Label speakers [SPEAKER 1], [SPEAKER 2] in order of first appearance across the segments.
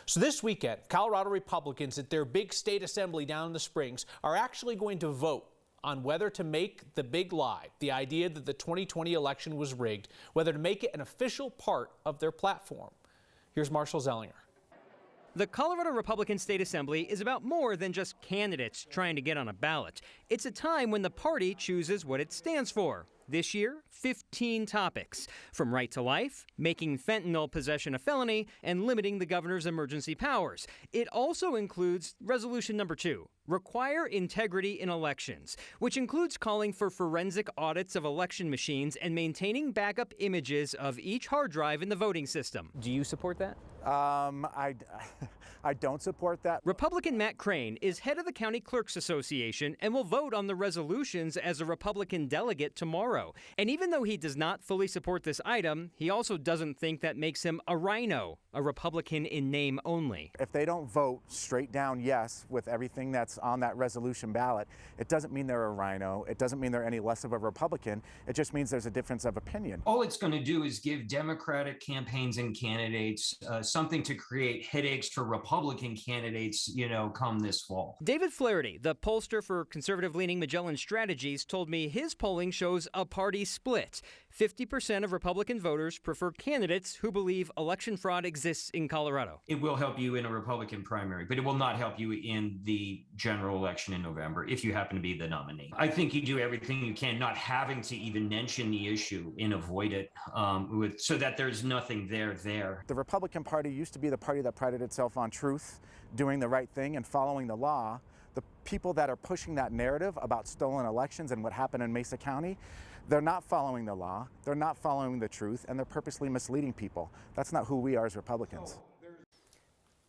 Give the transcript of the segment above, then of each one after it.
[SPEAKER 1] So this weekend, Colorado Republicans at their big state assembly down in the Springs are actually going to vote on whether to make the big lie, the idea that the 2020 election was rigged, whether to make it an official part of their platform. Here's Marshall Zellinger.
[SPEAKER 2] The Colorado Republican State Assembly is about more than just candidates trying to get on a ballot. It's a time when the party chooses what it stands for. This year, 15 topics, from right to life, making fentanyl possession a felony, and limiting the governor's emergency powers. It also includes resolution number 2, require integrity in elections, which includes calling for forensic audits of election machines and maintaining backup images of each hard drive in the voting system. Do you support that?
[SPEAKER 3] I don't support that.
[SPEAKER 2] Republican Matt Crane is head of the County Clerks Association and will vote on the resolutions as a Republican delegate tomorrow. And even though he does not fully support this item, he also doesn't think that makes him a rhino, a Republican in name only.
[SPEAKER 3] If they don't vote straight down yes with everything that's on that resolution ballot, it doesn't mean they're a rhino. It doesn't mean they're any less of a Republican. It just means there's a difference of opinion.
[SPEAKER 4] All it's going to do is give Democratic campaigns and candidates something to create headaches for Republican candidates, come this fall.
[SPEAKER 2] David Flaherty, the pollster for conservative-leaning Magellan Strategies, told me his polling shows a party split. 50% of Republican voters prefer candidates who believe election fraud exists in Colorado.
[SPEAKER 4] It will help you in a Republican primary, but it will not help you in the general election in November if you happen to be the nominee. I think you do everything you can, not having to even mention the issue and avoid it so that there's nothing there.
[SPEAKER 3] The Republican Party used to be the party that prided itself on truth, doing the right thing, and following the law. The people that are pushing that narrative about stolen elections and what happened in Mesa County, they're not following the law, they're not following the truth, and they're purposely misleading people. That's not who we are as Republicans.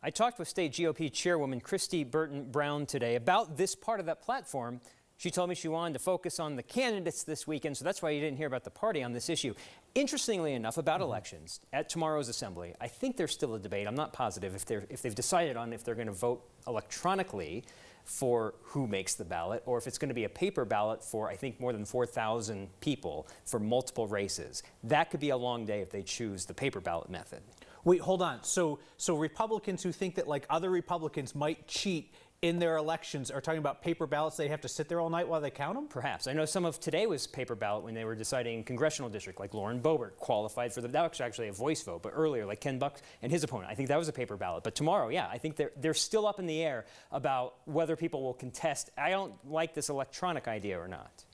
[SPEAKER 2] I talked with State GOP Chairwoman Christy Burton Brown today about this part of that platform. She told me she wanted to focus on the candidates this weekend, so that's why you didn't hear about the party on this issue. Interestingly enough, about elections, at tomorrow's assembly, I think there's still a debate. I'm not positive if they've decided on if they're going to vote electronically for who makes the ballot, or if it's going to be a paper ballot for, I think, more than 4,000 people for multiple races. That could be a long day if they choose the paper ballot method.
[SPEAKER 1] Wait, hold on. So Republicans who think that like other Republicans might cheat in their elections are talking about paper ballots, they have to sit there all night while they count them?
[SPEAKER 2] Perhaps. I know some of today was paper ballot when they were deciding congressional district, like Lauren Boebert qualified for that was actually a voice vote, but earlier, like Ken Buck and his opponent, I think that was a paper ballot. But tomorrow, yeah, I think they're still up in the air about whether people will contest. I don't like this electronic idea or not.